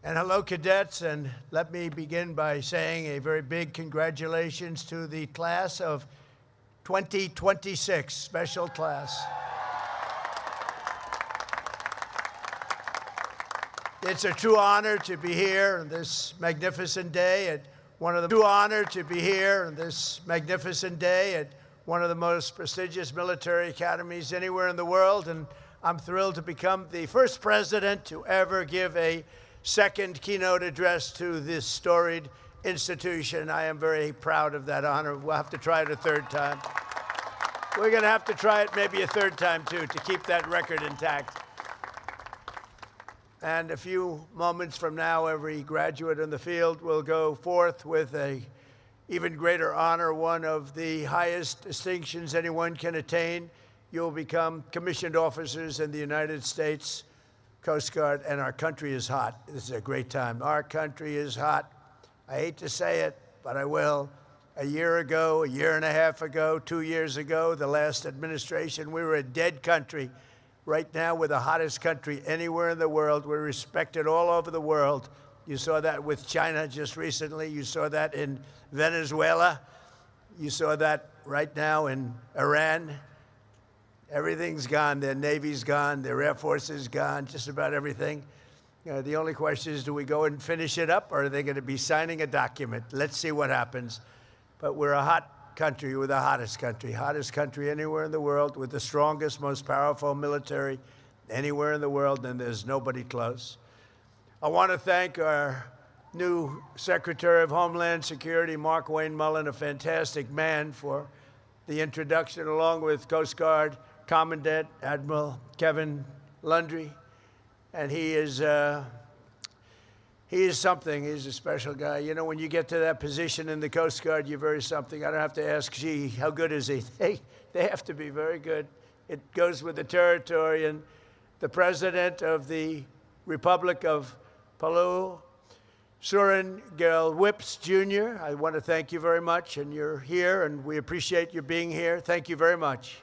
And hello, cadets, and let me begin by saying a very big congratulations to the class of 2026, special class. It's a true honor to be here on this magnificent day at one of the most prestigious military academies anywhere in the world, and I'm thrilled to become the first president to ever give a second keynote address to this storied institution. I am very proud of that honor. We'll have to try it a third time. We're going to have to try it maybe a third time, too, to keep that record intact. And a few moments from now, every graduate in the field will go forth with a even greater honor, one of the highest distinctions anyone can attain. You'll become commissioned officers in the United States Coast Guard, and our country is hot. This is a great time. Our country is hot. I hate to say it, but I will. A year ago, a year and a half ago, 2 years ago, the last administration, we were a dead country. Right now, we're the hottest country anywhere in the world. We're respected all over the world. You saw that with China just recently. You saw that in Venezuela. You saw that right now in Iran. Everything's gone. Their Navy's gone. Their Air Force is gone. Just about everything. The only question is, do we go and finish it up, or are they going to be signing a document? Let's see what happens. But we're a hot country. We're the hottest country anywhere in the world, with the strongest, most powerful military anywhere in the world, and there's nobody close. I want to thank our new Secretary of Homeland Security, Mark Wayne Mullen, a fantastic man, for the introduction, along with Coast Guard Commandant Admiral Kevin Lundry. And he is something. He's a special guy. You know, when you get to that position in the Coast Guard, you're very something. I don't have to ask, gee, how good is he? They have to be very good. It goes with the territory. And the President of the Republic of Palau, Surin Gil Whips, Jr., I want to thank you very much. And you're here, and we appreciate you being here. Thank you very much.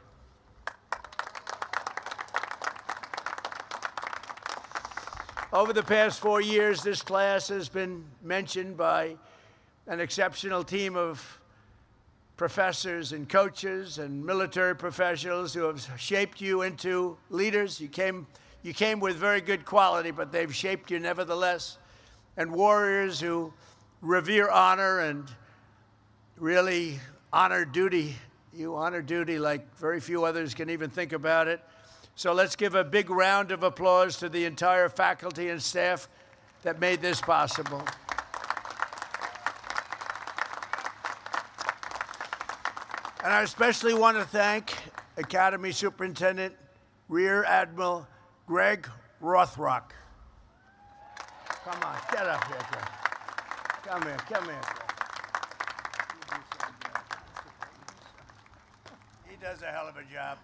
Over the past 4 years, this class has been mentioned by an exceptional team of professors and coaches and military professionals who have shaped you into leaders. You came with very good quality, but they've shaped you nevertheless. And warriors who revere honor and really honor duty. You honor duty like very few others can even think about it. So let's give a big round of applause to the entire faculty and staff that made this possible. And I especially want to thank Academy Superintendent Rear Admiral Greg Rothrock. Come on, get up here, Greg. Come here. He does a hell of a job.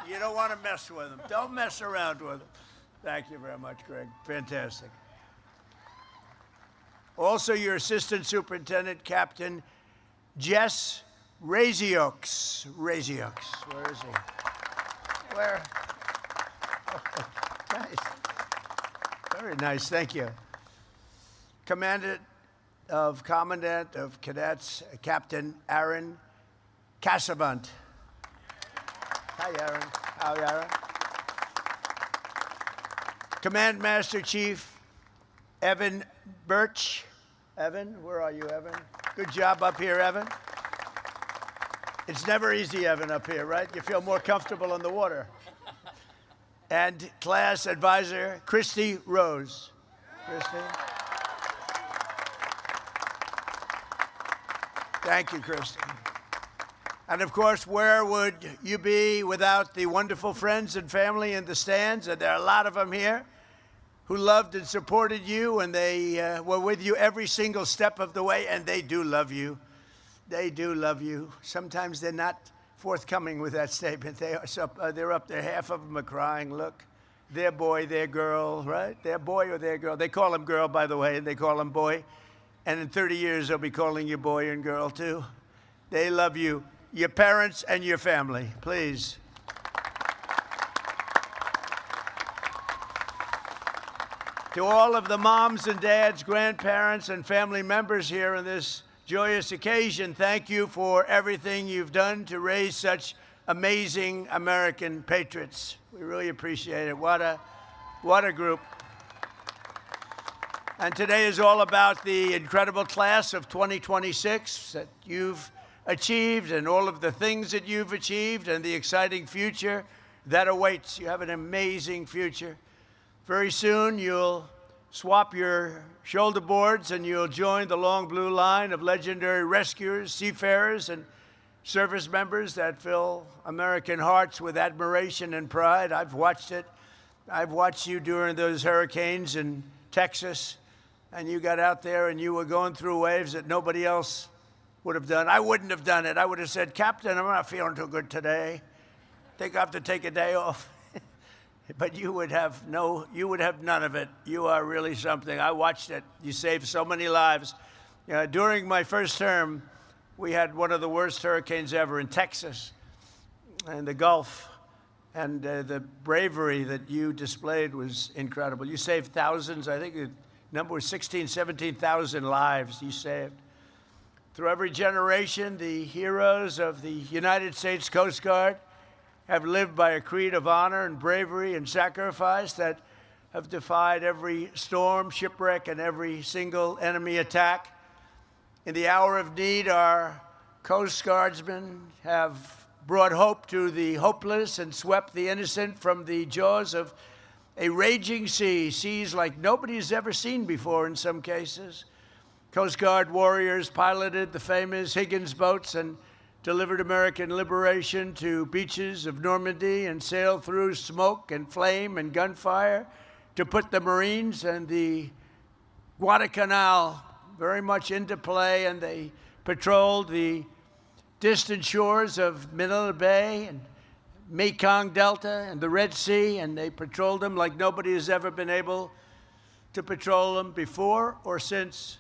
You don't want to mess with him. Don't mess around with him. Thank you very much, Greg. Fantastic. Also, your Assistant Superintendent, Captain Jess Razioks. Where is he? Where? Oh, nice. Very nice. Thank you. Commandant of Cadets, Captain Aaron Cassavant. Hi, Aaron. How are you, Aaron? Command Master Chief Evan Birch. Evan, where are you, Evan? Good job up here, Evan. It's never easy, Evan, up here, right? You feel more comfortable in the water. And class advisor Christy Rose. Christy. Thank you, Christy. And of course, where would you be without the wonderful friends and family in the stands? And there are a lot of them here who loved and supported you, and they were with you every single step of the way, and they do love you. They do love you. Sometimes they're not forthcoming with that statement. They're up there. Half of them are crying. Look, their boy, their girl, right? Their boy or their girl. They call him girl, by the way, and they call him boy. And in 30 years, they'll be calling you boy and girl, too. They love you. Your parents and your family, please. To all of the moms and dads, grandparents, and family members here on this joyous occasion, thank you for everything you've done to raise such amazing American patriots. We really appreciate it. What a group. And today is all about the incredible class of 2026 that you've achieved and all of the things that you've achieved and the exciting future that awaits. You have an amazing future. Very soon, you'll swap your shoulder boards and you'll join the long blue line of legendary rescuers, seafarers, and service members that fill American hearts with admiration and pride. I've watched it. I've watched you during those hurricanes in Texas, and you got out there and you were going through waves that nobody else would have done. I wouldn't have done it. I would have said, Captain, I'm not feeling too good today. I think I have to take a day off. But you would have none of it. You are really something. I watched it. You saved so many lives. During my first term, we had one of the worst hurricanes ever in Texas and the Gulf. And the bravery that you displayed was incredible. You saved thousands. I think the number was 17,000 lives you saved. Through every generation, the heroes of the United States Coast Guard have lived by a creed of honor and bravery and sacrifice that have defied every storm, shipwreck, and every single enemy attack. In the hour of need, our Coast Guardsmen have brought hope to the hopeless and swept the innocent from the jaws of a raging sea, seas like nobody's ever seen before in some cases. Coast Guard warriors piloted the famous Higgins boats and delivered American liberation to beaches of Normandy and sailed through smoke and flame and gunfire to put the Marines and the Guadalcanal very much into play, and they patrolled the distant shores of Manila Bay and Mekong Delta and the Red Sea, and they patrolled them like nobody has ever been able to patrol them before or since.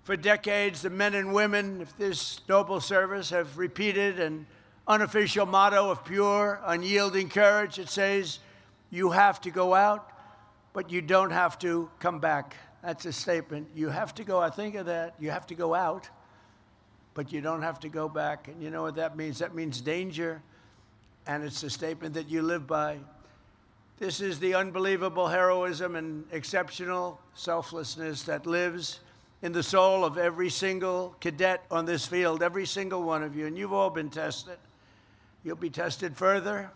For decades, the men and women of this noble service have repeated an unofficial motto of pure, unyielding courage. It says, you have to go out, but you don't have to come back. That's a statement. You have to go, I think of that. You have to go out, but you don't have to go back. And you know what that means? That means danger, and it's a statement that you live by. This is the unbelievable heroism and exceptional selflessness that lives in the soul of every single cadet on this field, every single one of you. And you've all been tested. You'll be tested further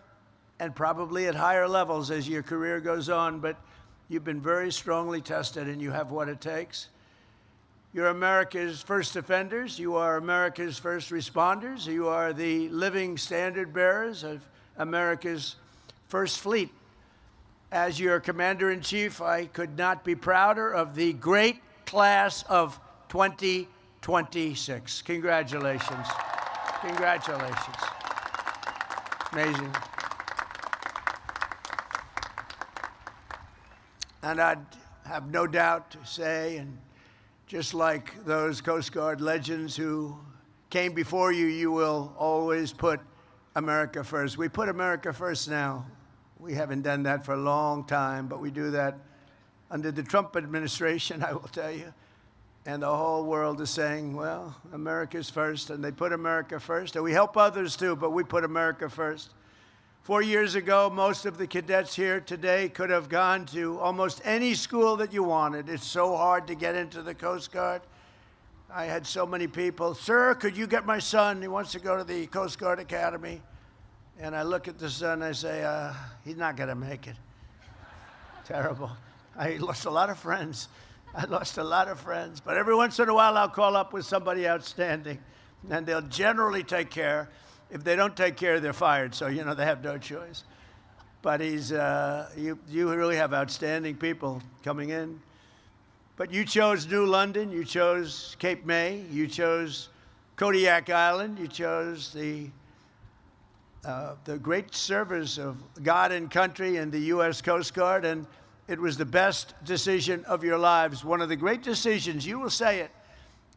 and probably at higher levels as your career goes on, but you've been very strongly tested and you have what it takes. You're America's first defenders. You are America's first responders. You are the living standard bearers of America's first fleet. As your commander-in-chief, I could not be prouder of the great class of 2026. Congratulations. Congratulations. Amazing. And I'd have no doubt to say, and just like those Coast Guard legends who came before you, you will always put America first. We put America first now. We haven't done that for a long time, but we do that under the Trump administration, I will tell you. And the whole world is saying, well, America's first, and they put America first. And we help others too, but we put America first. 4 years ago, most of the cadets here today could have gone to almost any school that you wanted. It's so hard to get into the Coast Guard. I had so many people, sir, could you get my son? He wants to go to the Coast Guard Academy. And I look at the son, I say, he's not going to make it. Terrible. I lost a lot of friends. But every once in a while, I'll call up with somebody outstanding, and they'll generally take care. If they don't take care, they're fired. So, you know, they have no choice. But you really have outstanding people coming in. But you chose New London. You chose Cape May. You chose Kodiak Island. You chose the great service of God and country and the U.S. Coast Guard. And it was the best decision of your lives. One of the great decisions. You will say it.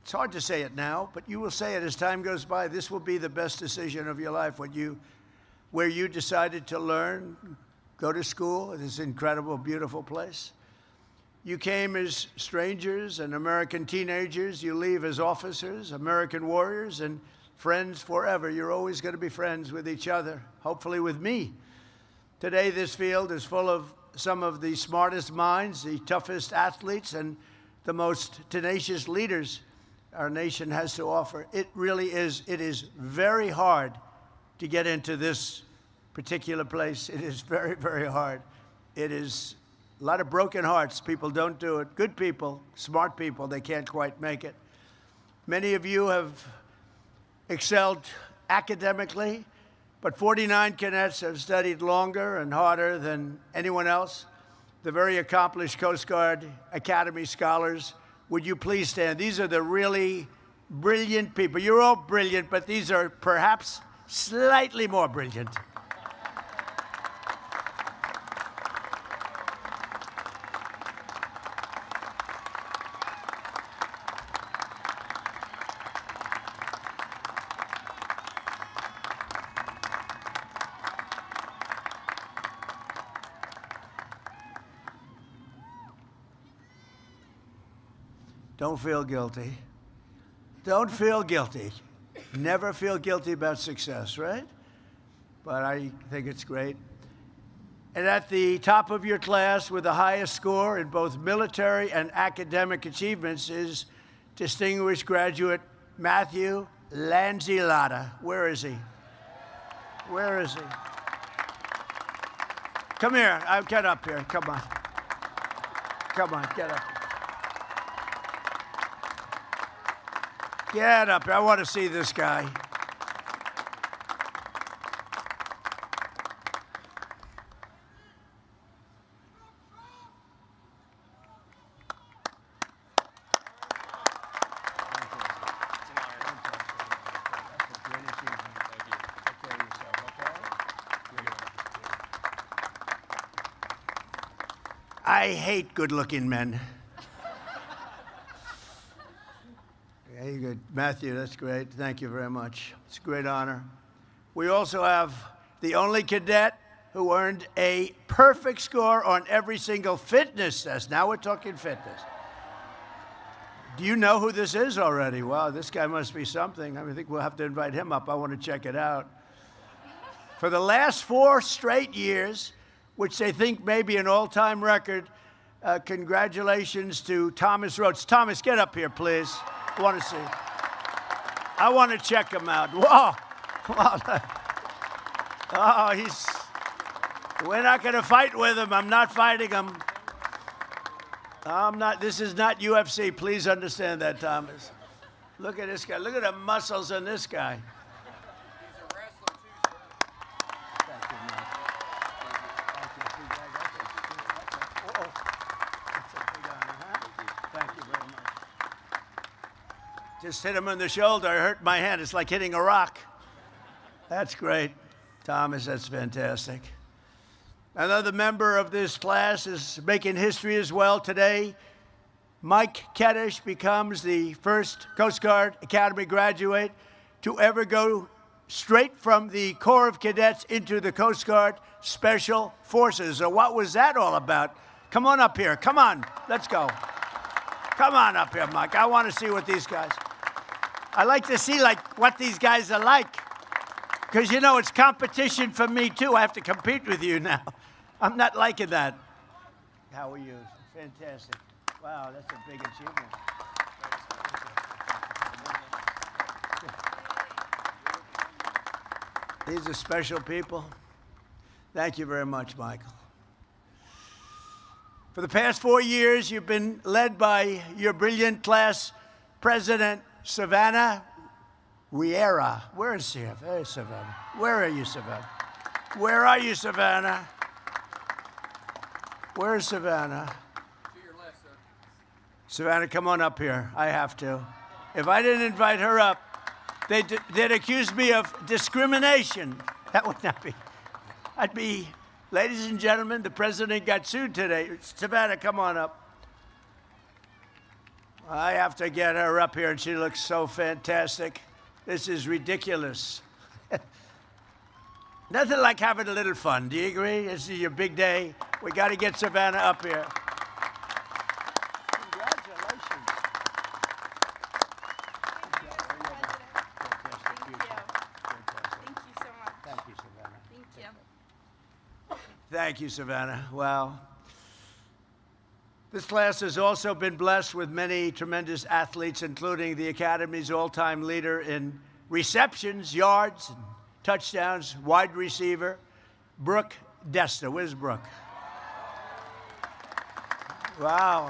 It's hard to say it now, but you will say it as time goes by. This will be the best decision of your life, where you decided to learn, go to school in this incredible, beautiful place. You came as strangers and American teenagers. You leave as officers, American warriors, and friends forever. You're always going to be friends with each other, hopefully with me. Today, this field is full of some of the smartest minds, the toughest athletes, and the most tenacious leaders our nation has to offer. It really is. It is very hard to get into this particular place. It is very, very hard. It is a lot of broken hearts. People don't do it. Good people, smart people, they can't quite make it. Many of you have excelled academically, but 49 cadets have studied longer and harder than anyone else. The very accomplished Coast Guard Academy scholars, would you please stand? These are the really brilliant people. You're all brilliant, but these are perhaps slightly more brilliant. Don't feel guilty. Don't feel guilty. Never feel guilty about success, right? But I think it's great. And at the top of your class with the highest score in both military and academic achievements is distinguished graduate Matthew Lanzillotta. Where is he? Where is he? Come here. Get up here. Come on. Come on, get up. Get up here. I want to see this guy. I hate good-looking men. Very good. Matthew, that's great. Thank you very much. It's a great honor. We also have the only cadet who earned a perfect score on every single fitness test. Now we're talking fitness. Do you know who this is already? Wow, this guy must be something. I think we'll have to invite him up. I want to check it out. For the last 4 straight years, which they think may be an all-time record, congratulations to Thomas Rhodes. Thomas, get up here, please. I want to see. I want to check him out. Whoa. Oh, we're not going to fight with him. I'm not fighting him. I'm not. This is not UFC. Please understand that, Thomas. Look at this guy. Look at the muscles on this guy. He's a wrestler too, sir. Thank you, man. That's a big honor, huh? Thank you very much. Just hit him on the shoulder. I hurt my hand. It's like hitting a rock. That's great. Thomas, that's fantastic. Another member of this class is making history as well today. Mike Kaddish becomes the first Coast Guard Academy graduate to ever go straight from the Corps of Cadets into the Coast Guard Special Forces. So what was that all about? Come on up here. Come on. Let's go. Come on up here, Mike. I want to see what these guys... I like to see what these guys are like. Because, you know, it's competition for me, too. I have to compete with you now. I'm not liking that. How are you? Fantastic. Wow, that's a big achievement. These are special people. Thank you very much, Michael. For the past 4 years, you've been led by your brilliant class president, Savannah Riera. Where is she? Hey, Savannah. Where are you, Savannah? Where are you, Savannah? Where's Savannah? To your left, sir. Savannah, come on up here. I have to. If I didn't invite her up, they'd accuse me of discrimination. That would not be. I'd be, ladies and gentlemen, the president got sued today. Savannah, come on up. I have to get her up here, and she looks so fantastic. This is ridiculous. Nothing like having a little fun. Do you agree? This is your big day. We got to get Savannah up here. Congratulations. Thank you so much. Thank you, Savannah. Thank you. Thank you, Savannah. Well, this class has also been blessed with many tremendous athletes, including the Academy's all-time leader in receptions, yards, and touchdowns, wide receiver, Brooke Desta. Where's Brooke? Wow.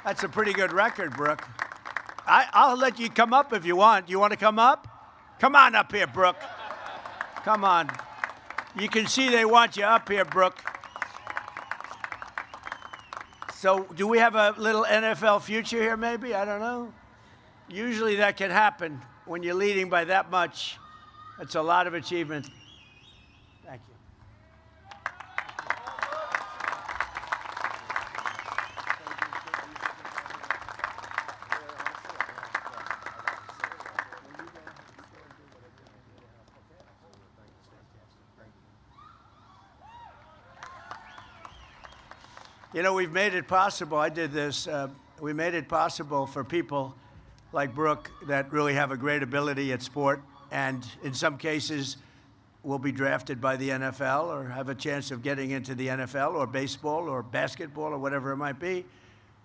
That's a pretty good record, Brooke. I'll let you come up if you want. You want to come up? Come on up here, Brooke. Come on. You can see they want you up here, Brooke. So do we have a little NFL future here, maybe? I don't know. Usually that can happen when you're leading by that much. That's a lot of achievement. Thank you. You know, we've made it possible. I did this. We made it possible for people like Brooke that really have a great ability at sport, and in some cases will be drafted by the NFL or have a chance of getting into the NFL or baseball or basketball or whatever it might be.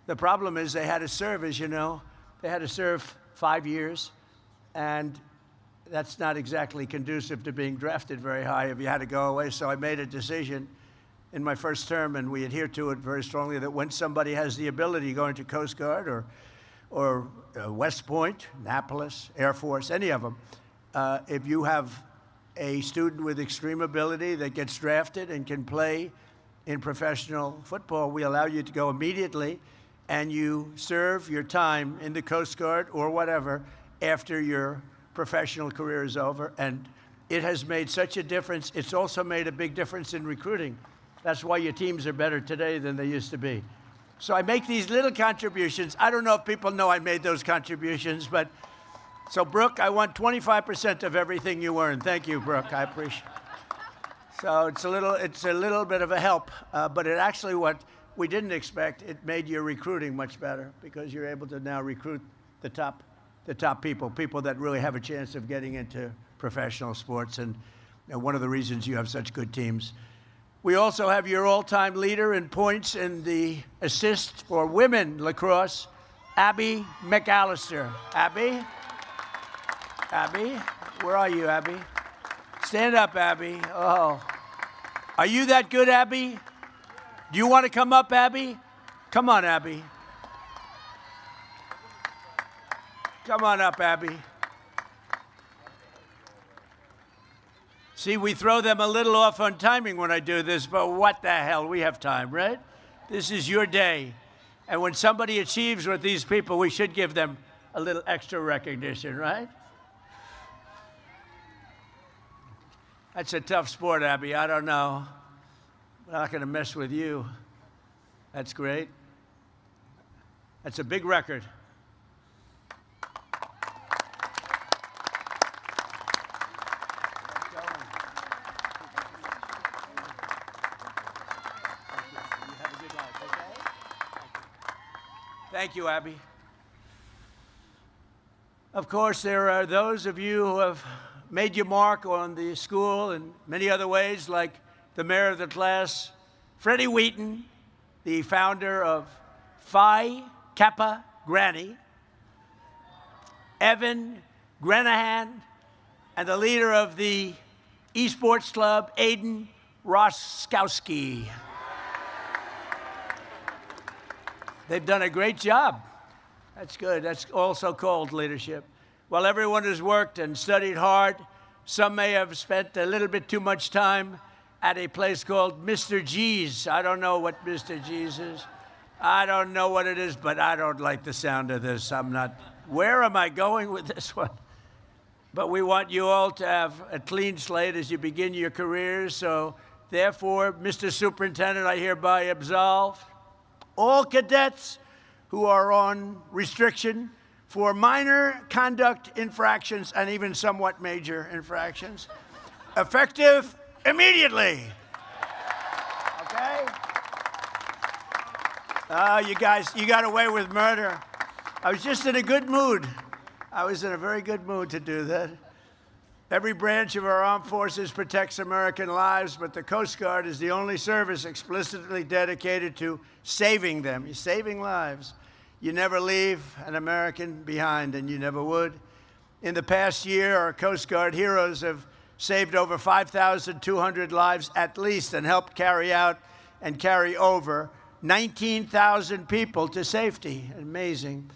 The problem is they had to serve, as you know. They had to serve 5 years, and that's not exactly conducive to being drafted very high if you had to go away. So I made a decision in my first term, and we adhere to it very strongly, that when somebody has the ability, going to Coast Guard or West Point, Annapolis, Air Force, any of them, if you have a student with extreme ability that gets drafted and can play in professional football, we allow you to go immediately, and you serve your time in the Coast Guard or whatever after your professional career is over. And it has made such a difference. It's also made a big difference in recruiting. That's why your teams are better today than they used to be. So I make these little contributions. I don't know if people know I made those contributions, but so Brooke, I want 25% of everything you earn. Thank you, Brooke. I appreciate it. So it's a little bit of a help, but it actually, what we didn't expect, it made your recruiting much better, because you're able to now recruit the top people that really have a chance of getting into professional sports, and one of the reasons you have such good teams. We also have your all-time leader in points in the assists for women lacrosse, Abby McAllister. Abby? Abby? Where are you, Abby? Stand up, Abby. Oh. Are you that good, Abby? Do you want to come up, Abby? Come on, Abby. Come on up, Abby. See, we throw them a little off on timing when I do this, but what the hell? We have time, right? This is your day. And when somebody achieves with these people, we should give them a little extra recognition, right? That's a tough sport, Abby. I don't know. I'm not going to mess with you. That's great. That's a big record. Thank you, Abby. Of course, there are those of you who have made your mark on the school in many other ways, like the mayor of the class, Freddie Wheaton, the founder of Phi Kappa Granny, Evan Granahan, and the leader of the esports club, Aiden Roskowski. They've done a great job. That's good. That's also called leadership. While everyone has worked and studied hard, some may have spent a little bit too much time at a place called Mr. G's. I don't know what Mr. G's is. I don't know what it is, but I don't like the sound of this. I'm not. Where am I going with this one? But we want you all to have a clean slate as you begin your careers. So therefore, Mr. Superintendent, I hereby absolve all cadets who are on restriction for minor conduct infractions and even somewhat major infractions, effective immediately. Okay? Oh, you guys, you got away with murder. I was just in a good mood. I was in a very good mood to do that. Every branch of our armed forces protects American lives, but the Coast Guard is the only service explicitly dedicated to saving them. You're saving lives. You never leave an American behind, and you never would. In the past year, our Coast Guard heroes have saved over 5,200 lives at least and helped carry out and carry over 19,000 people to safety. Amazing.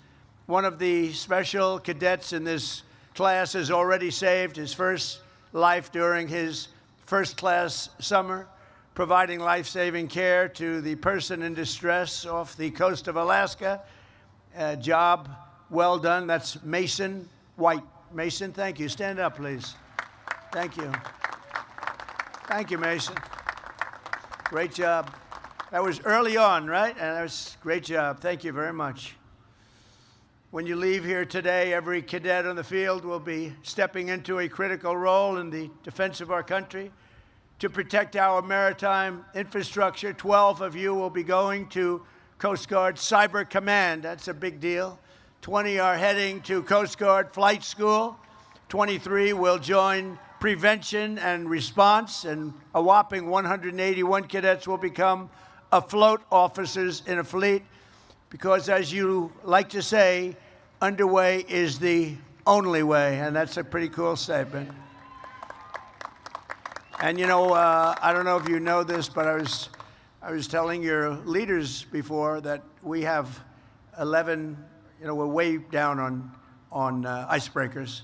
One of the special cadets in this class has already saved his first life during his first-class summer, providing life-saving care to the person in distress off the coast of Alaska. Job well done. That's Mason White. Mason, thank you. Stand up, please. Thank you. Thank you, Mason. Great job. That was early on, right? And that was a great job. Thank you very much. When you leave here today, every cadet on the field will be stepping into a critical role in the defense of our country. To protect our maritime infrastructure, 12 of you will be going to Coast Guard Cyber Command. That's a big deal. 20 are heading to Coast Guard Flight School. 23 will join Prevention and Response, and a whopping 181 cadets will become afloat officers in a fleet, because, as you like to say, underway is the only way, and that's a pretty cool statement. And you know, I don't know if you know this, but I was telling your leaders before that we have 11. You know, we're way down on icebreakers,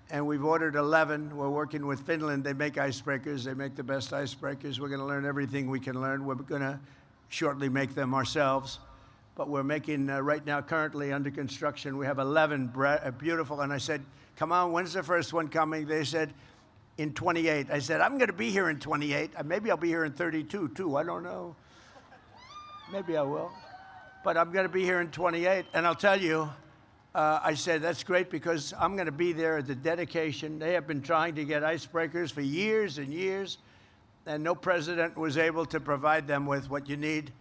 and we've ordered 11. We're working with Finland. They make icebreakers. They make the best icebreakers. We're going to learn everything we can learn. We're going to shortly make them ourselves. But we're making, right now, currently under construction, we have 11 beautiful. And I said, come on, when's the first one coming? They said, in 28. I said, I'm going to be here in 28. Maybe I'll be here in 32, too. I don't know. Maybe I will. But I'm going to be here in 28. And I'll tell you, I said, that's great, because I'm going to be there at the dedication. They have been trying to get icebreakers for years and years, and no president was able to provide them with what you need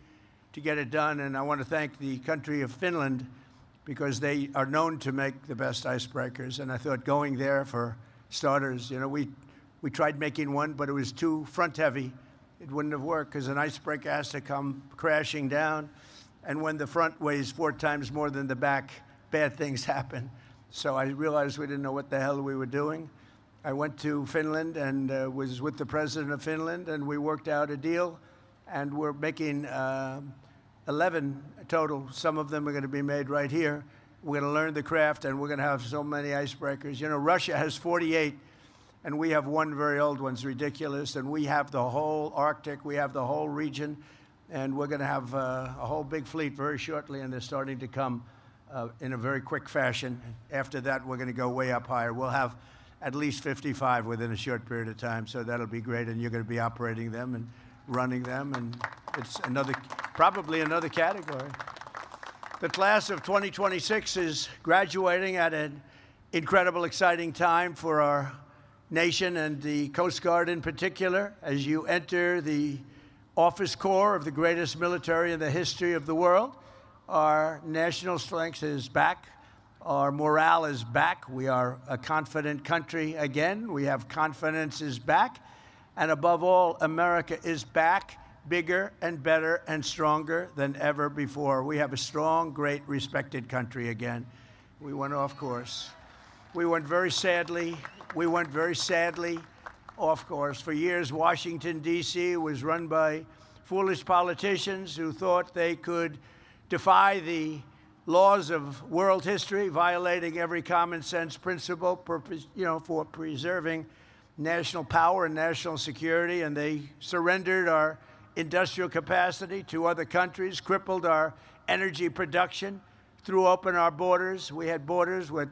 to get it done. And I want to thank the country of Finland, because they are known to make the best icebreakers. And I thought, going there, for starters, you know, we tried making one, but it was too front-heavy. It wouldn't have worked, because an icebreaker has to come crashing down. And when the front weighs 4 times more than the back, bad things happen. So I realized we didn't know what the hell we were doing. I went to Finland and was with the president of Finland, and we worked out a deal. And we're making 11 total. Some of them are going to be made right here. We're going to learn the craft, and we're going to have so many icebreakers. You know, Russia has 48, and we have one very old one. It's ridiculous. And we have the whole Arctic. We have the whole region. And we're going to have a whole big fleet very shortly, and they're starting to come in a very quick fashion. After that, we're going to go way up higher. We'll have at least 55 within a short period of time, so that'll be great, and you're going to be operating them and running them, and it's probably another category. The class of 2026 is graduating at an incredible, exciting time for our nation and the Coast Guard in particular. As you enter the office corps of the greatest military in the history of the world, our national strength is back. Our morale is back. We are a confident country again. We have confidence is back. And above all, America is back, bigger and better and stronger than ever before. We have a strong, great, respected country again. We went off course. We went very sadly off course. For years, Washington, D.C. was run by foolish politicians who thought they could defy the laws of world history, violating every common sense principle for preserving national power and national security. And they surrendered our industrial capacity to other countries, crippled our energy production, threw open our borders. We had borders with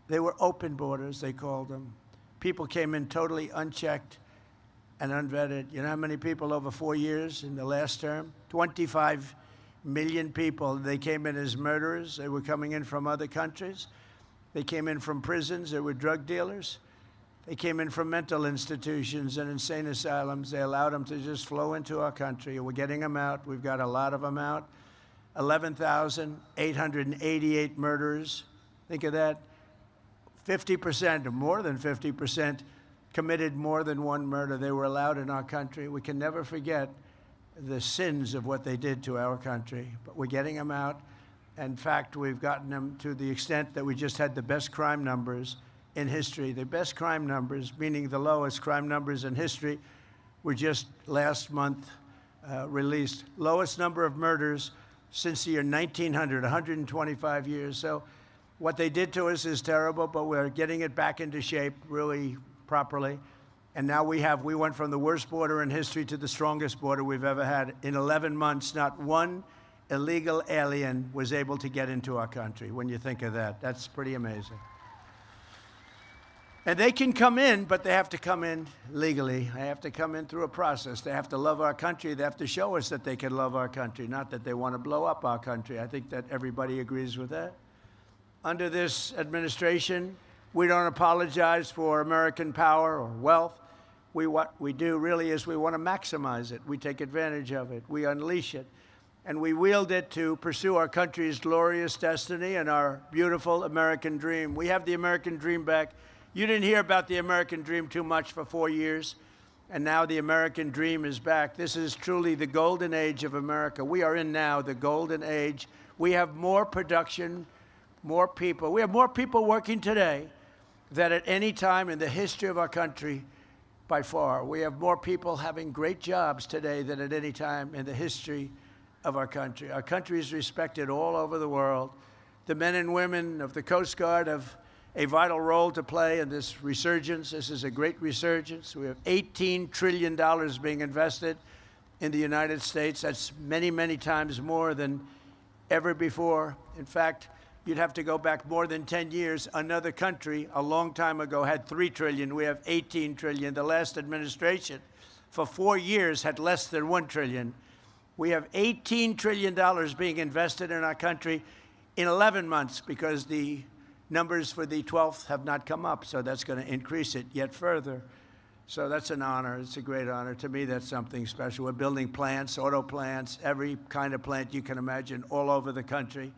they were open borders, they called them. People came in totally unchecked and unvetted. You know how many people over 4 years in the last term? 25 million people. They came in as murderers. They were coming in from other countries. They came in from prisons. They were drug dealers. They came in from mental institutions and insane asylums. They allowed them to just flow into our country. We're getting them out. We've got a lot of them out. 11,888 murderers. Think of that. 50%, or more than 50%, committed more than one murder. They were allowed in our country. We can never forget the sins of what they did to our country, but we're getting them out. In fact, we've gotten them to the extent that we just had the best crime numbers in history. The best crime numbers, meaning the lowest crime numbers in history, were just last month released. Lowest number of murders since the year 1900, 125 years. So what they did to us is terrible, but we're getting it back into shape really properly. And now we went from the worst border in history to the strongest border we've ever had. In 11 months, not one illegal alien was able to get into our country. When you think of that, that's pretty amazing. And they can come in, but they have to come in legally. They have to come in through a process. They have to love our country. They have to show us that they can love our country, not that they want to blow up our country. I think that everybody agrees with that. Under this administration, we don't apologize for American power or wealth. What we do really is we want to maximize it. We take advantage of it. We unleash it. And we wield it to pursue our country's glorious destiny and our beautiful American dream. We have the American dream back. You didn't hear about the American dream too much for 4 years, and now the American dream is back. This is truly the golden age of America. We are in now the golden age. We have more production, more people. We have more people working today than at any time in the history of our country by far. We have more people having great jobs today than at any time in the history of our country. Our country is respected all over the world. The men and women of the Coast Guard have a vital role to play in this resurgence. This is a great resurgence. We have $18 trillion being invested in the United States. That's many, many times more than ever before. In fact, you'd have to go back more than 10 years. Another country a long time ago had $3 trillion. We have $18 trillion. The last administration for 4 years had less than $1 trillion. We have $18 trillion being invested in our country in 11 months because the numbers for the 12th have not come up, so that's going to increase it yet further. So that's an honor. It's a great honor. To me, that's something special. We're building plants, auto plants, every kind of plant you can imagine all over the country,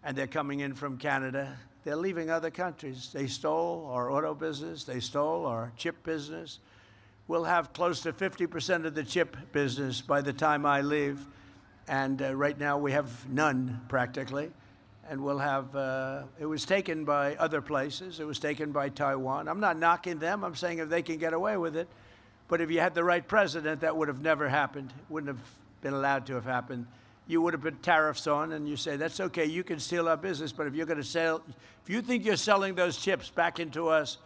and they're coming in from Canada. They're leaving other countries. They stole our auto business. They stole our chip business. We'll have close to 50% of the chip business by the time I leave, and right now we have none practically. And we'll have, it was taken by other places. It was taken by Taiwan. I'm not knocking them. I'm saying if they can get away with it. But if you had the right president, that would have never happened. It wouldn't have been allowed to have happened. You would have put tariffs on, and you say, that's okay, you can steal our business, but if you're going to sell, if you think you're selling those chips back into us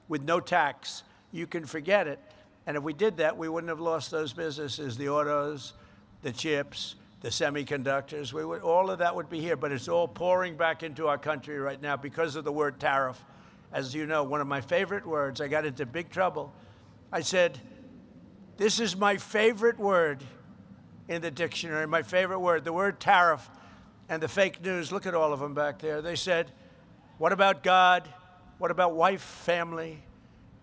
with no tax, you can forget it. And if we did that, we wouldn't have lost those businesses, the autos, the chips, the semiconductors, all of that would be here, but it's all pouring back into our country right now because of the word tariff. As you know, one of my favorite words, I got into big trouble. I said, this is my favorite word in the dictionary, my favorite word, the word tariff. And the fake news, look at all of them back there. They said, what about God? What about wife, family?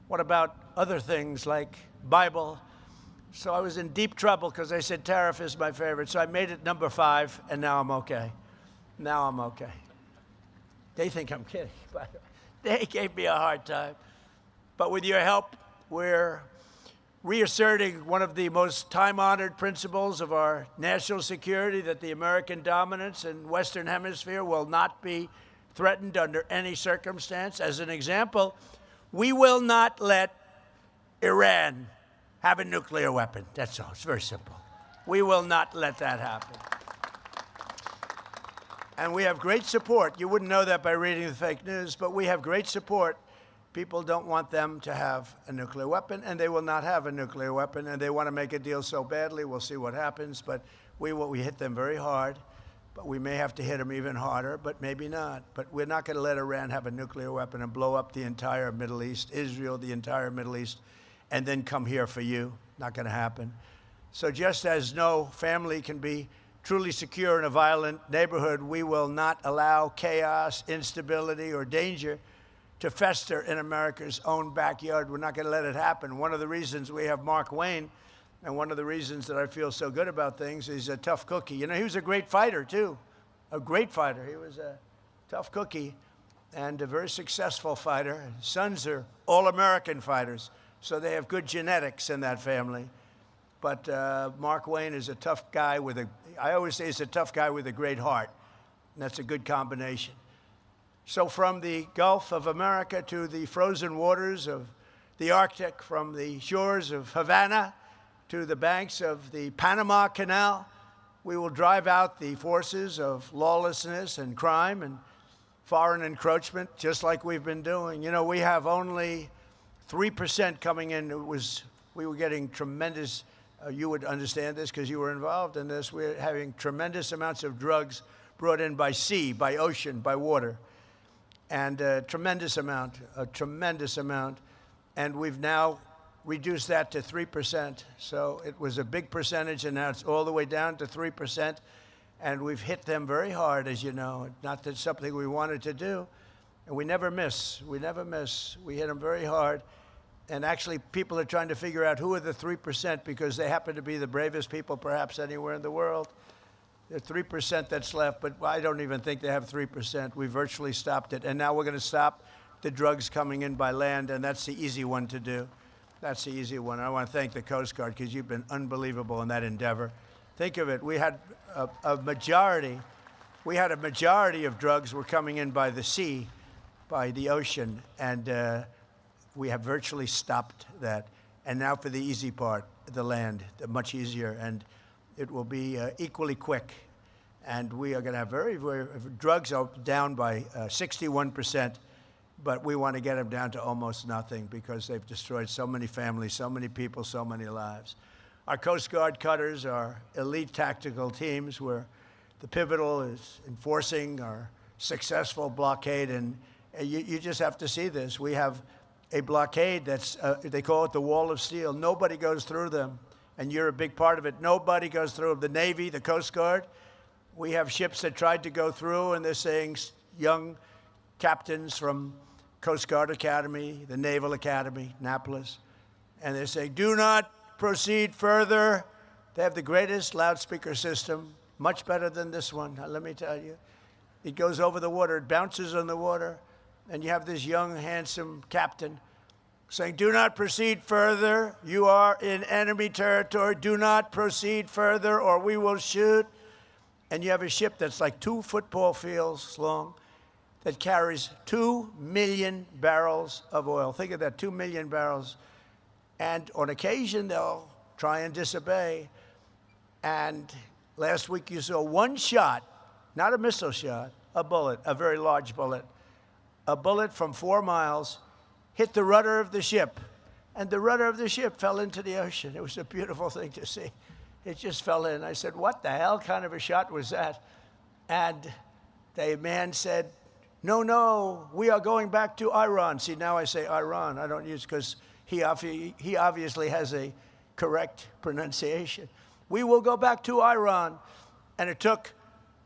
What about other things like Bible? So I was in deep trouble because I said tariff is my favorite. So I made it number 5, and now I'm okay. Now I'm okay. They think I'm kidding, but they gave me a hard time. But with your help, we're reasserting one of the most time-honored principles of our national security, that the American dominance in Western Hemisphere will not be threatened under any circumstance. As an example, we will not let Iran have a nuclear weapon. That's all. It's very simple. We will not let that happen. And we have great support. You wouldn't know that by reading the fake news, but we have great support. People don't want them to have a nuclear weapon, and they will not have a nuclear weapon, and they want to make a deal so badly. We'll see what happens, but we hit them very hard, but we may have to hit them even harder, but maybe not. But we're not going to let Iran have a nuclear weapon and blow up the entire Middle East, Israel, the entire Middle East, and then come here for you. Not going to happen. So just as no family can be truly secure in a violent neighborhood, we will not allow chaos, instability, or danger to fester in America's own backyard. We're not going to let it happen. One of the reasons we have Mark Wayne, and one of the reasons that I feel so good about things, is a tough cookie. You know, he was a great fighter, too. A great fighter. He was a tough cookie and a very successful fighter. His sons are all-American fighters, so they have good genetics in that family. But Mark Wayne is a tough guy with I always say he's a tough guy with a great heart. And that's a good combination. So from the Gulf of America to the frozen waters of the Arctic, from the shores of Havana to the banks of the Panama Canal, we will drive out the forces of lawlessness and crime and foreign encroachment, just like we've been doing. You know, we have only 3% coming in. We were getting tremendous, you would understand this because you were involved in this. We're having tremendous amounts of drugs brought in by sea, by ocean, by water. And a tremendous amount. And we've now reduced that to 3%. So it was a big percentage, and now it's all the way down to 3%. And we've hit them very hard, as you know. Not that it's something we wanted to do. And we never miss. We hit them very hard. And actually, people are trying to figure out who are the 3% because they happen to be the bravest people perhaps anywhere in the world. The 3% that's left, but I don't even think they have 3%. We virtually stopped it. And now we're going to stop the drugs coming in by land, and that's the easy one to do. That's the easy one. I want to thank the Coast Guard because you've been unbelievable in that endeavor. Think of it. We had a majority of drugs were coming in by the sea, by the ocean, and we have virtually stopped that. And now for the easy part, the land, much easier, and it will be equally quick. And we are going to have drugs are down by 61%, but we want to get them down to almost nothing because they've destroyed so many families, so many people, so many lives. Our Coast Guard cutters are elite tactical teams where the pivotal is enforcing our successful blockade. And you just have to see this. We have a blockade that's, they call it the wall of steel. Nobody goes through them. And you're a big part of it. Nobody goes through them. The Navy, the Coast Guard, we have ships that tried to go through, and they're saying young captains from Coast Guard Academy, the Naval Academy, Annapolis, and they're saying, do not proceed further. They have the greatest loudspeaker system, much better than this one, let me tell you. It goes over the water, it bounces on the water, and you have this young, handsome captain saying, do not proceed further. You are in enemy territory. Do not proceed further or we will shoot. And you have a ship that's like 2 football fields long that carries 2 million barrels of oil. Think of that, 2 million barrels. And on occasion, they'll try and disobey. And last week you saw one shot, not a missile shot, a bullet, a very large bullet. A bullet from 4 miles hit the rudder of the ship, and the rudder of the ship fell into the ocean. It was a beautiful thing to see. It just fell in. I said, what the hell kind of a shot was that? And the man said, no, we are going back to Iran. See, now I say Iran. I don't use because he obviously has a correct pronunciation. We will go back to Iran. And it took,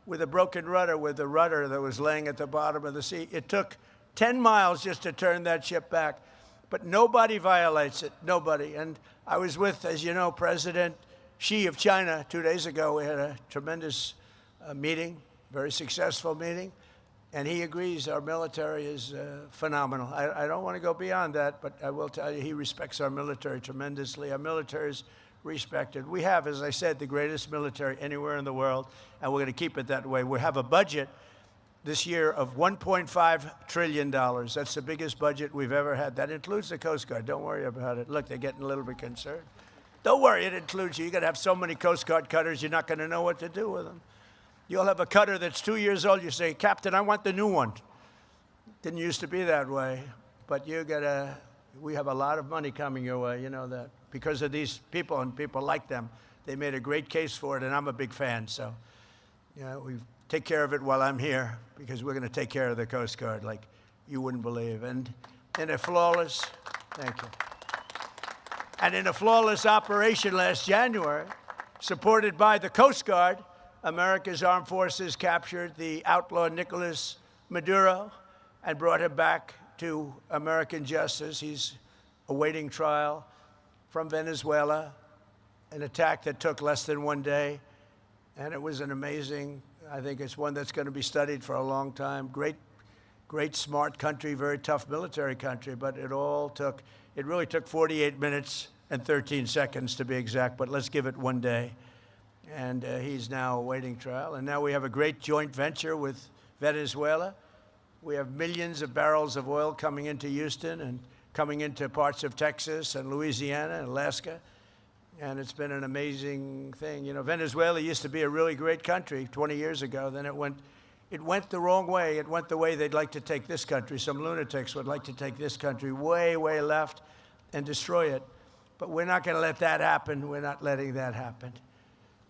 with a broken rudder, with the rudder that was laying at the bottom of the sea, it took 10 miles just to turn that ship back. But nobody violates it, nobody. And I was with, as you know, President Xi of China 2 days ago. We had a tremendous meeting, very successful meeting. And he agrees our military is phenomenal. I don't want to go beyond that, but I will tell you he respects our military tremendously. Our military is respected. We have, as I said, the greatest military anywhere in the world, and we're going to keep it that way. We have a budget this year of $1.5 trillion. That's the biggest budget we've ever had. That includes the Coast Guard. Don't worry about it. Look, they're getting a little bit concerned. Don't worry, it includes you. You're going to have so many Coast Guard cutters, you're not going to know what to do with them. You'll have a cutter that's 2 years old. You say, Captain, I want the new one. Didn't used to be that way. But we have a lot of money coming your way, you know that. Because of these people and people like them. They made a great case for it, and I'm a big fan. So, you know, we take care of it while I'm here, because we're going to take care of the Coast Guard like you wouldn't believe. And in a flawless, thank you. And in a flawless operation last January, supported by the Coast Guard, America's armed forces captured the outlaw Nicolas Maduro and brought him back to American justice. He's awaiting trial from Venezuela, an attack that took less than 1 day. And it was an amazing, I think it's one that's going to be studied for a long time. Great, smart country, very tough military country, but it really took 48 minutes and 13 seconds to be exact, but let's give it 1 day. And he's now awaiting trial. And now we have a great joint venture with Venezuela. We have millions of barrels of oil coming into Houston and coming into parts of Texas and Louisiana and Alaska. And it's been an amazing thing. You know, Venezuela used to be a really great country 20 years ago. Then it went the wrong way. It went the way they'd like to take this country. Some lunatics would like to take this country way, way left and destroy it. But we're not going to let that happen. We're not letting that happen.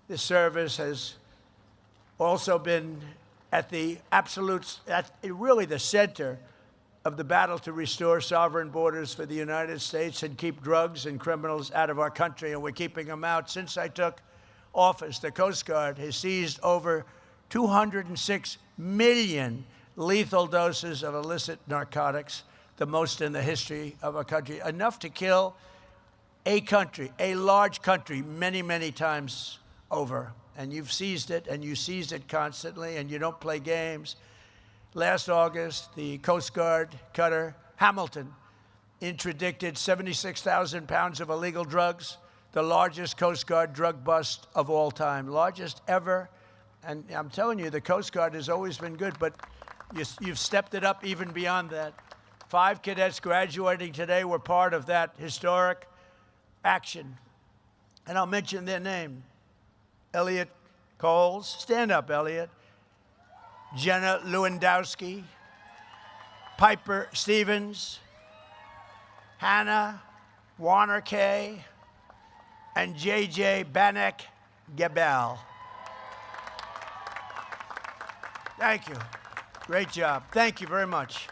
This service has also been at really the center of the battle to restore sovereign borders for the United States and keep drugs and criminals out of our country, and we're keeping them out. Since I took office, the Coast Guard has seized over 206 million lethal doses of illicit narcotics, the most in the history of our country, enough to kill a country, a large country, many, many times over. And you've seized it, and you seize it constantly, and you don't play games. Last August, the Coast Guard cutter Hamilton interdicted 76,000 pounds of illegal drugs, the largest Coast Guard drug bust of all time, largest ever. And I'm telling you, the Coast Guard has always been good, but you've stepped it up even beyond that. 5 cadets graduating today were part of that historic action. And I'll mention their name. Elliot Coles, stand up, Elliot. Jenna Lewandowski, Piper Stevens, Hannah Warner Kay, and J.J. Banek Gebel. Thank you. Great job. Thank you very much.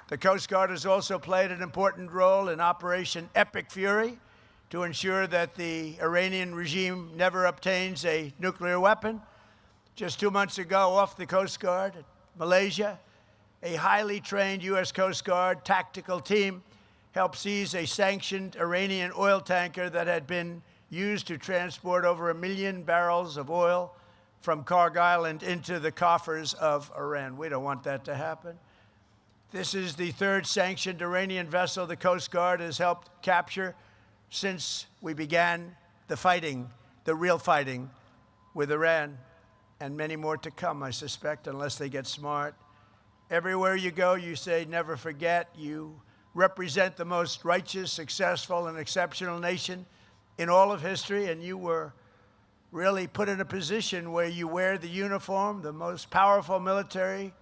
The Coast Guard has also played an important role in Operation Epic Fury to ensure that the Iranian regime never obtains a nuclear weapon. Just 2 months ago, off the Coast Guard, Malaysia, a highly trained U.S. Coast Guard tactical team helped seize a sanctioned Iranian oil tanker that had been used to transport over 1 million barrels of oil from Kharg Island into the coffers of Iran. We don't want that to happen. This is the 3rd sanctioned Iranian vessel the Coast Guard has helped capture since we began the fighting, the real fighting with Iran. And many more to come, I suspect, unless they get smart. Everywhere you go, you say, never forget. You represent the most righteous, successful, and exceptional nation in all of history, and you were really put in a position where you wear the uniform, the most powerful military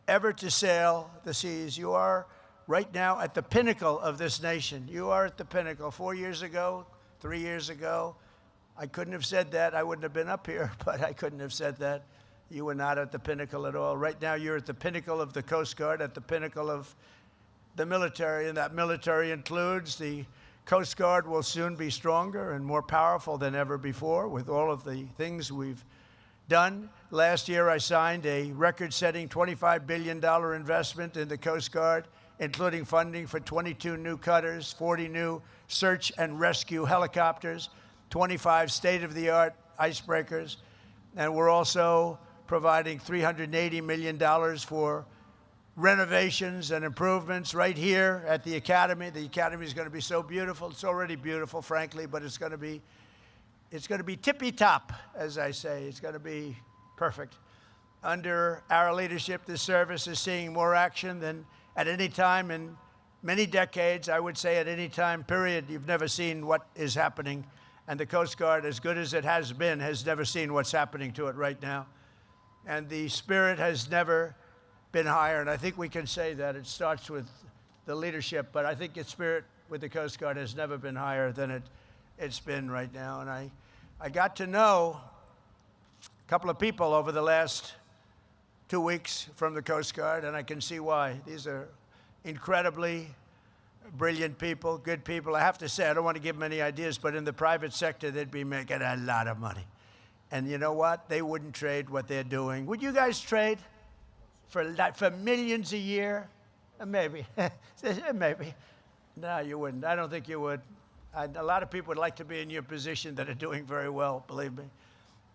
ever to sail the seas. You are right now at the pinnacle of this nation. You are at the pinnacle. 4 years ago, 3 years ago, I couldn't have said that. I wouldn't have been up here, but I couldn't have said that. You were not at the pinnacle at all. Right now, you're at the pinnacle of the Coast Guard, at the pinnacle of the military, and that military includes the Coast Guard will soon be stronger and more powerful than ever before with all of the things we've done. Last year, I signed a record-setting $25 billion investment in the Coast Guard, including funding for 22 new cutters, 40 new search and rescue helicopters, 25 state-of-the-art icebreakers, and we're also providing $380 million for renovations and improvements right here at the Academy. The Academy is going to be so beautiful. It's already beautiful, frankly, but it's going to be tippy-top, as I say. It's going to be perfect. Under our leadership, this service is seeing more action than at any time in many decades. I would say at any time, period, you've never seen what is happening. And the Coast Guard, as good as it has been, has never seen what's happening to it right now. And the spirit has never been higher. And I think we can say that. It starts with the leadership, but I think the spirit with the Coast Guard has never been higher than it's been right now. And I got to know a couple of people over the last 2 weeks from the Coast Guard, and I can see why. These are incredibly brilliant people, good people. I have to say, I don't want to give them any ideas, but in the private sector, they'd be making a lot of money. And you know what? They wouldn't trade what they're doing. Would you guys trade for millions a year Maybe. Maybe. No, you wouldn't. I don't think you would. A lot of people would like to be in your position that are doing very well, believe me.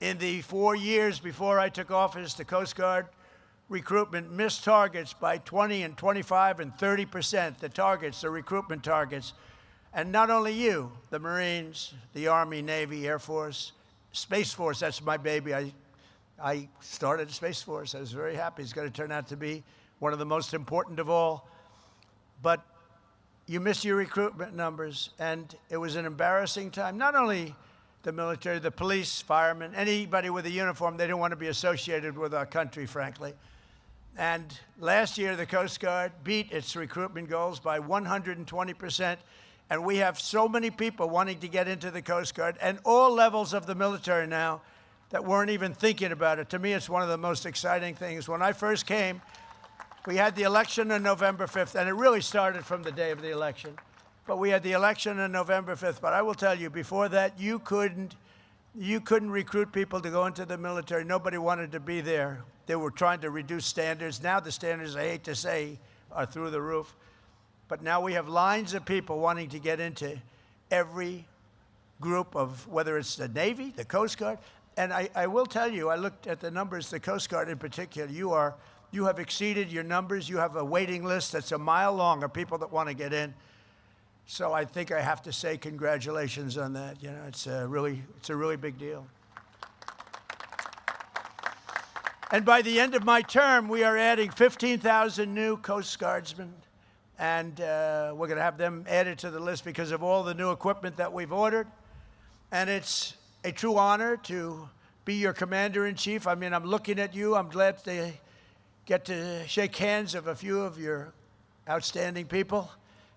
In the 4 years before I took office, the Coast Guard recruitment missed targets by 20 and 25 and 30%, the targets, the recruitment targets. And not only you, the Marines, the Army, Navy, Air Force, Space Force, that's my baby. I started the Space Force. I was very happy. It's going to turn out to be one of the most important of all. But you missed your recruitment numbers, and it was an embarrassing time. Not only the military, the police, firemen, anybody with a uniform, they didn't want to be associated with our country, frankly. And last year, the Coast Guard beat its recruitment goals by 120%. And we have so many people wanting to get into the Coast Guard and all levels of the military now that weren't even thinking about it. To me, it's one of the most exciting things. When I first came, we had the election on November 5th, and it really started from the day of the election. But we had the election on November 5th. But I will tell you, before that, you couldn't recruit people to go into the military. Nobody wanted to be there. They were trying to reduce standards. Now the standards, I hate to say, are through the roof. But now we have lines of people wanting to get into every group of, whether it's the Navy, the Coast Guard. And I will tell you, I looked at the numbers, the Coast Guard in particular, you have exceeded your numbers. You have a waiting list that's a mile long of people that want to get in. So I think I have to say congratulations on that. You know, it's a really big deal. And by the end of my term, we are adding 15,000 new Coast Guardsmen. And we're going to have them added to the list because of all the new equipment that we've ordered. And it's a true honor to be your commander-in-chief. I mean, I'm looking at you. I'm glad to get to shake hands of a few of your outstanding people.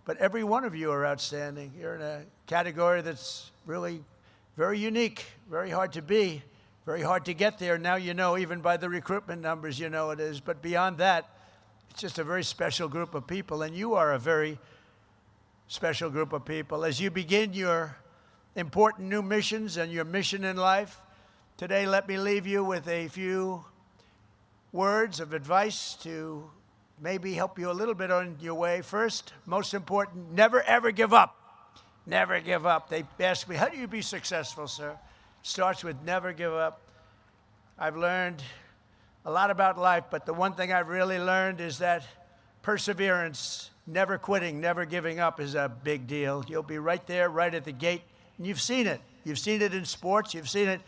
But every one of you are outstanding. You're in a category that's really very unique, very hard to be, very hard to get there. Now you know, even by the recruitment numbers, you know it is. But beyond that, it's just a very special group of people, and you are a very special group of people. As you begin your important new missions and your mission in life, today let me leave you with a few words of advice to maybe help you a little bit on your way. First, most important, never ever give up. Never give up. They ask me, how do you be successful, sir? It starts with never give up. I've learned a lot about life, but the one thing I've really learned is that perseverance, never quitting, never giving up is a big deal. You'll be right there, right at the gate, and you've seen it. You've seen it in sports. You've seen it.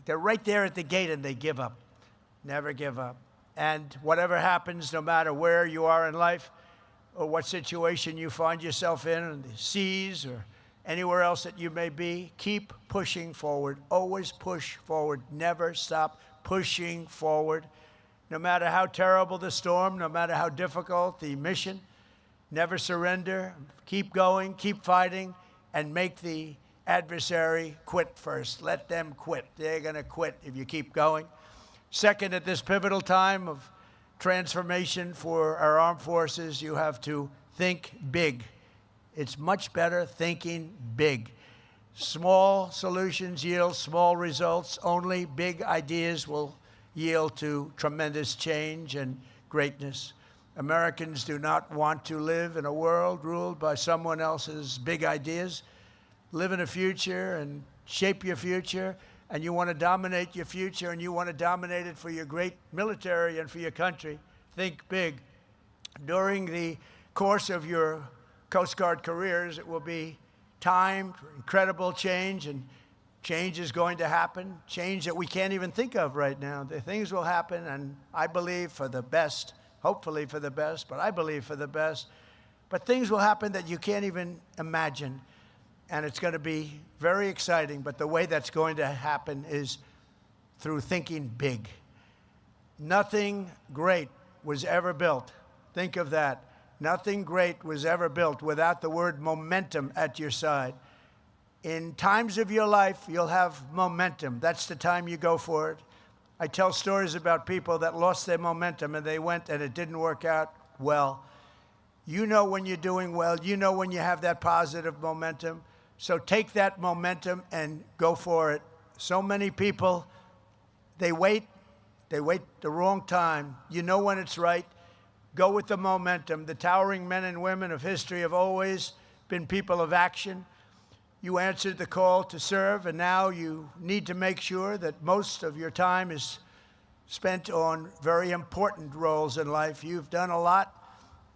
They're right there at the gate, and they give up. Never give up. And whatever happens, no matter where you are in life or what situation you find yourself in the seas or anywhere else that you may be, keep pushing forward. Always push forward. Never stop pushing forward. No matter how terrible the storm, no matter how difficult the mission, never surrender. Keep going, keep fighting, and make the adversary quit first. Let them quit. They're going to quit if you keep going. Second, at this pivotal time of transformation for our armed forces, you have to think big. It's much better thinking big. Small solutions yield small results. Only big ideas will yield to tremendous change and greatness. Americans do not want to live in a world ruled by someone else's big ideas. Live in a future and shape your future. And you want to dominate your future, and you want to dominate it for your great military and for your country. Think big. During the course of your Coast Guard careers, it will be time for incredible change, and change is going to happen, change that we can't even think of right now. The things will happen, and I believe for the best, hopefully for the best, but I believe for the best. But things will happen that you can't even imagine. And it's going to be very exciting, but the way that's going to happen is through thinking big. Nothing great was ever built. Think of that. Nothing great was ever built without the word momentum at your side. In times of your life, you'll have momentum. That's the time you go for it. I tell stories about people that lost their momentum and they went and it didn't work out well. You know when you're doing well. You know when you have that positive momentum. So take that momentum and go for it. So many people, they wait the wrong time. You know when it's right. Go with the momentum. The towering men and women of history have always been people of action. You answered the call to serve, and now you need to make sure that most of your time is spent on very important roles in life. You've done a lot,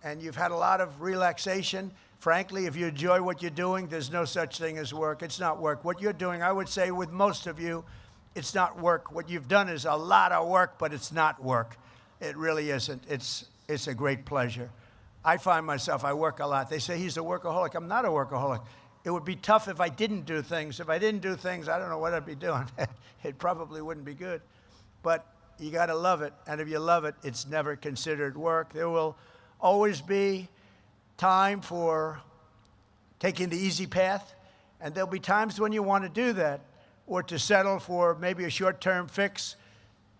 and you've had a lot of relaxation. Frankly, if you enjoy what you're doing, there's no such thing as work. It's not work. What you're doing, I would say with most of you, it's not work. What you've done is a lot of work, but it's not work. It really isn't. It's a great pleasure. I find myself, I work a lot. They say he's a workaholic. I'm not a workaholic. It would be tough if I didn't do things. If I didn't do things, I don't know what I'd be doing. It probably wouldn't be good. But you got to love it. And if you love it, it's never considered work. There will always be time for taking the easy path. And there'll be times when you want to do that or to settle for maybe a short-term fix.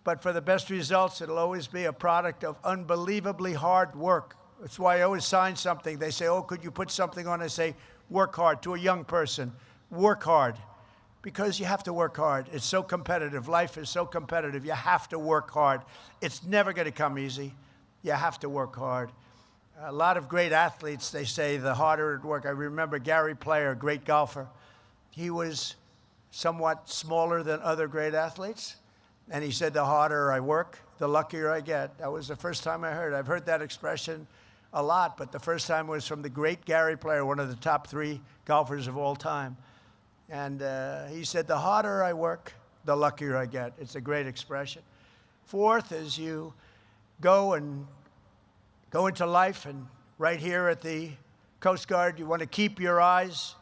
But for the best results, it'll always be a product of unbelievably hard work. That's why I always sign something. They say, oh, could you put something on? I say, work hard. To a young person, work hard. Because you have to work hard. It's so competitive. Life is so competitive. You have to work hard. It's never going to come easy. You have to work hard. A lot of great athletes, they say, the harder it work. I remember Gary Player, a great golfer. He was somewhat smaller than other great athletes. And he said, the harder I work, the luckier I get. That was the first time I heard it. I've heard that expression a lot, but the first time was from the great Gary Player, one of the top 3 golfers of all time. And he said, the harder I work, the luckier I get. It's a great expression. Fourth is you go into life, and right here at the Coast Guard, you want to keep your eyes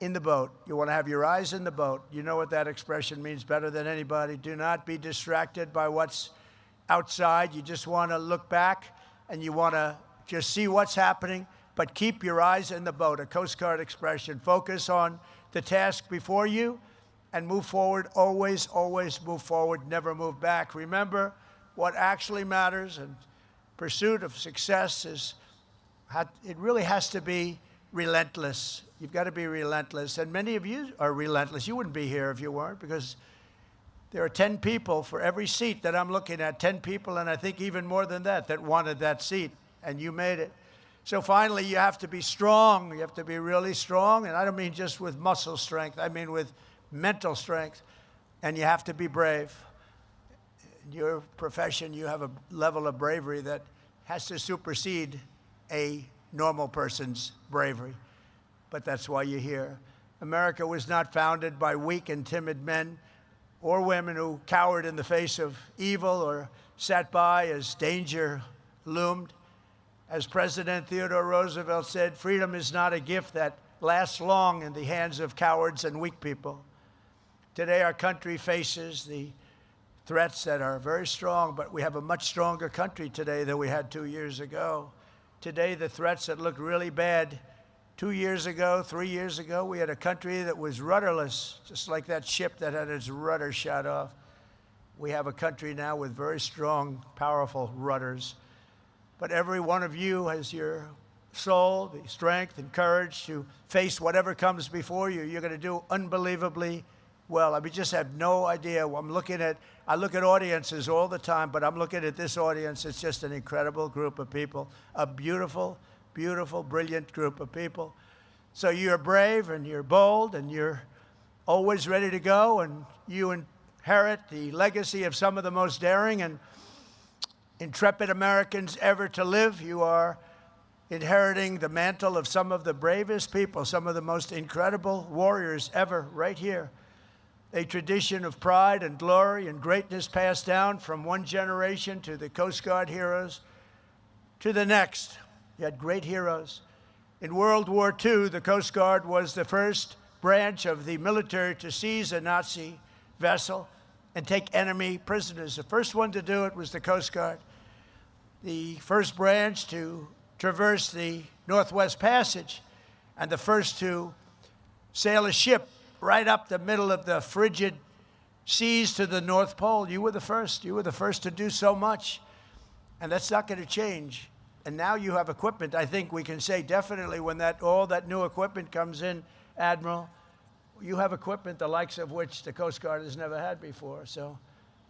in the boat. You want to have your eyes in the boat. You know what that expression means better than anybody. Do not be distracted by what's outside. You just want to look back, and you want to just see what's happening, but keep your eyes in the boat, a Coast Guard expression. Focus on the task before you and move forward. Always, always move forward, never move back. Remember, what actually matters and pursuit of success is, it really has to be relentless. You've got to be relentless. And many of you are relentless. You wouldn't be here if you weren't, because there are 10 people for every seat that I'm looking at, 10 people, and I think even more than that, that wanted that seat, and you made it. So finally, you have to be strong. You have to be really strong, and I don't mean just with muscle strength. I mean with mental strength, and you have to be brave. In your profession, you have a level of bravery that has to supersede a normal person's bravery, but that's why you're here. America was not founded by weak and timid men or women who cowered in the face of evil or sat by as danger loomed. As President Theodore Roosevelt said, freedom is not a gift that lasts long in the hands of cowards and weak people. Today, our country faces the threats that are very strong, but we have a much stronger country today than we had 2 years ago. Today, the threats that looked really bad 2 years ago, 3 years ago, we had a country that was rudderless, just like that ship that had its rudder shot off. We have a country now with very strong, powerful rudders. But every one of you has your soul, the strength and courage to face whatever comes before you. You're going to do unbelievably well. I mean, just have no idea. I look at audiences all the time, but I'm looking at this audience. It's just an incredible group of people, a beautiful, beautiful, brilliant group of people. So you're brave and you're bold and you're always ready to go, and you inherit the legacy of some of the most daring and intrepid Americans ever to live. You are inheriting the mantle of some of the bravest people, some of the most incredible warriors ever, right here. A tradition of pride and glory and greatness passed down from one generation to the Coast Guard heroes to the next. You had great heroes. In World War II, the Coast Guard was the first branch of the military to seize a Nazi vessel and take enemy prisoners. The first one to do it was the Coast Guard. The first branch to traverse the Northwest Passage, and the first to sail a ship right up the middle of the frigid seas to the North Pole. You were the first. You were the first to do so much. And that's not going to change. And now you have equipment. I think we can say definitely when all that new equipment comes in, Admiral, you have equipment the likes of which the Coast Guard has never had before. So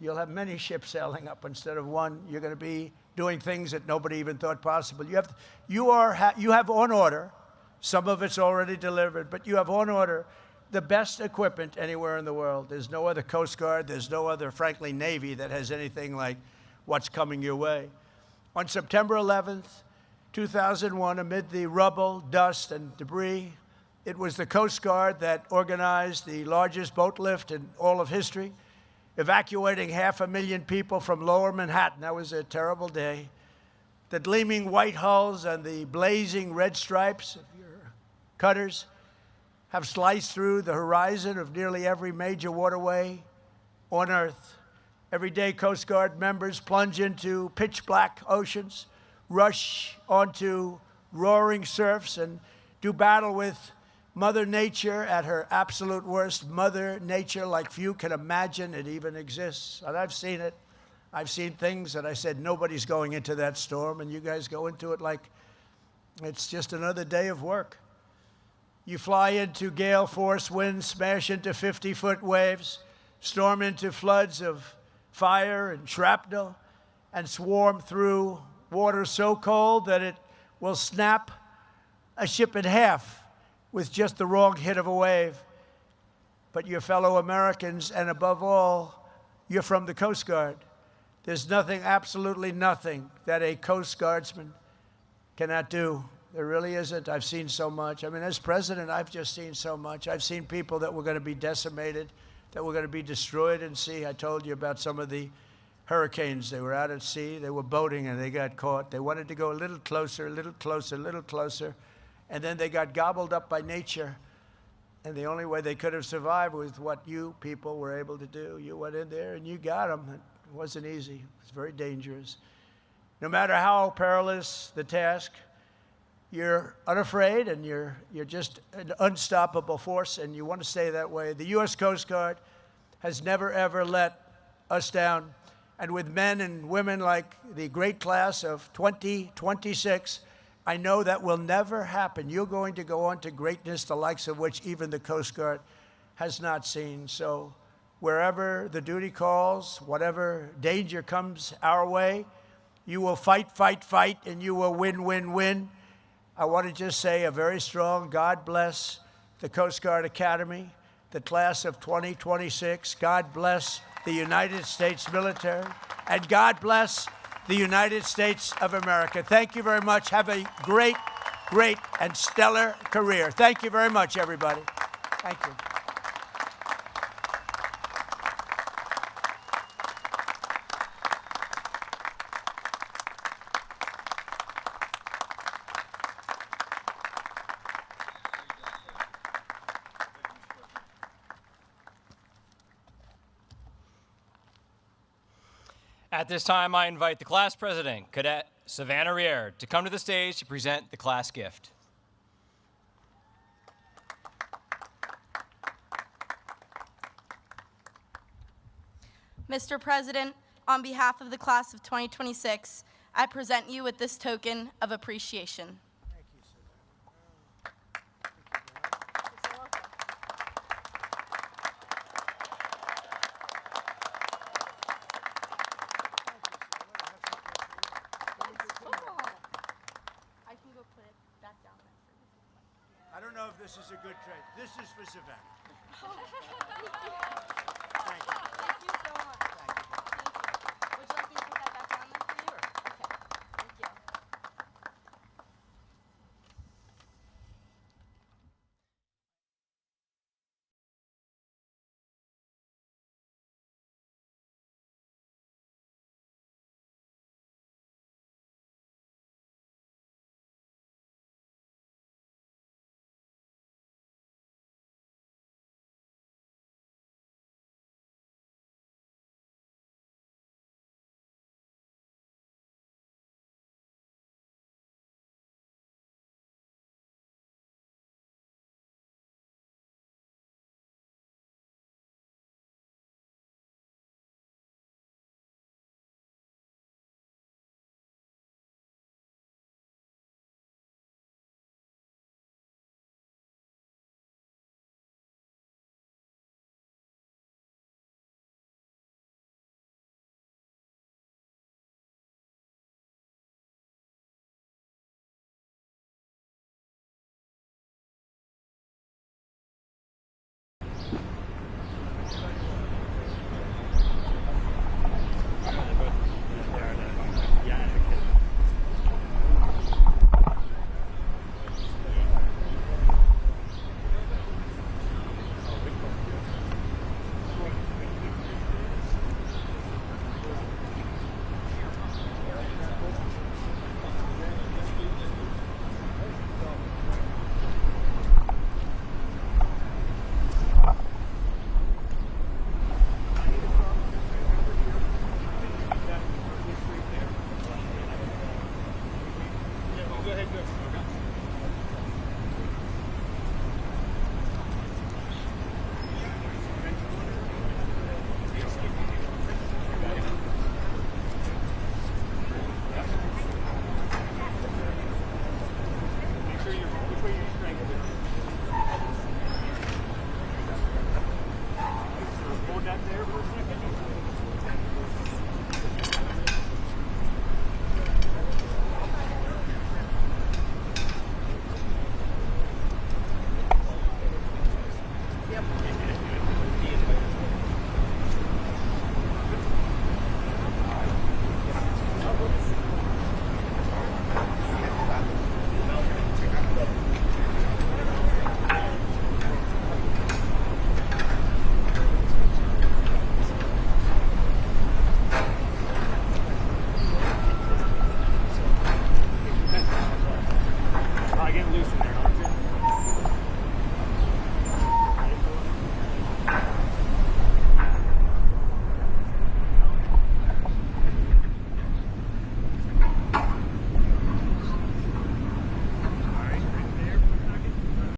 You'll have many ships sailing up instead of one. You're going to be doing things that nobody even thought possible. You have on order, some of it's already delivered, but you have on order the best equipment anywhere in the world. There's no other Coast Guard, there's no other, frankly, Navy that has anything like what's coming your way. On September 11th, 2001, amid the rubble, dust, and debris, it was the Coast Guard that organized the largest boat lift in all of history, evacuating 500,000 people from lower Manhattan. That was a terrible day. The gleaming white hulls and the blazing red stripes of your cutters have sliced through the horizon of nearly every major waterway on Earth. Every day, Coast Guard members plunge into pitch-black oceans, rush onto roaring surfs, and do battle with Mother Nature at her absolute worst. Mother Nature like few can imagine it even exists. And I've seen it. I've seen things that I said, nobody's going into that storm, and you guys go into it like it's just another day of work. You fly into gale force winds, smash into 50-foot waves, storm into floods of fire and shrapnel, and swarm through water so cold that it will snap a ship in half with just the wrong hit of a wave. But your fellow Americans, and above all, you're from the Coast Guard. There's nothing, absolutely nothing, that a Coast Guardsman cannot do. There really isn't. I've seen so much. I mean, as president, I've just seen so much. I've seen people that were going to be decimated, that were going to be destroyed in sea. I told you about some of the hurricanes. They were out at sea. They were boating, and they got caught. They wanted to go a little closer, a little closer, a little closer. And then they got gobbled up by nature. And the only way they could have survived was what you people were able to do. You went in there and you got them. It wasn't easy. It was very dangerous. No matter how perilous the task, you're unafraid and you're just an unstoppable force, and you want to stay that way. The U.S. Coast Guard has never, ever let us down. And with men and women like the great class of 2026, I know that will never happen. You're going to go on to greatness, the likes of which even the Coast Guard has not seen. So wherever the duty calls, whatever danger comes our way, you will fight, fight, fight, and you will win, win, win. I want to just say a very strong God bless the Coast Guard Academy, the class of 2026. God bless the United States military, and God bless the United States of America. Thank you very much. Have a great, great, and stellar career. Thank you very much, everybody. Thank you. At this time, I invite the class president, Cadet Savannah Rier, to come to the stage to present the class gift. Mr. President, on behalf of the class of 2026, I present you with this token of appreciation. I don't know if this is a good trade. This is for Savannah. Thank you. Thank you so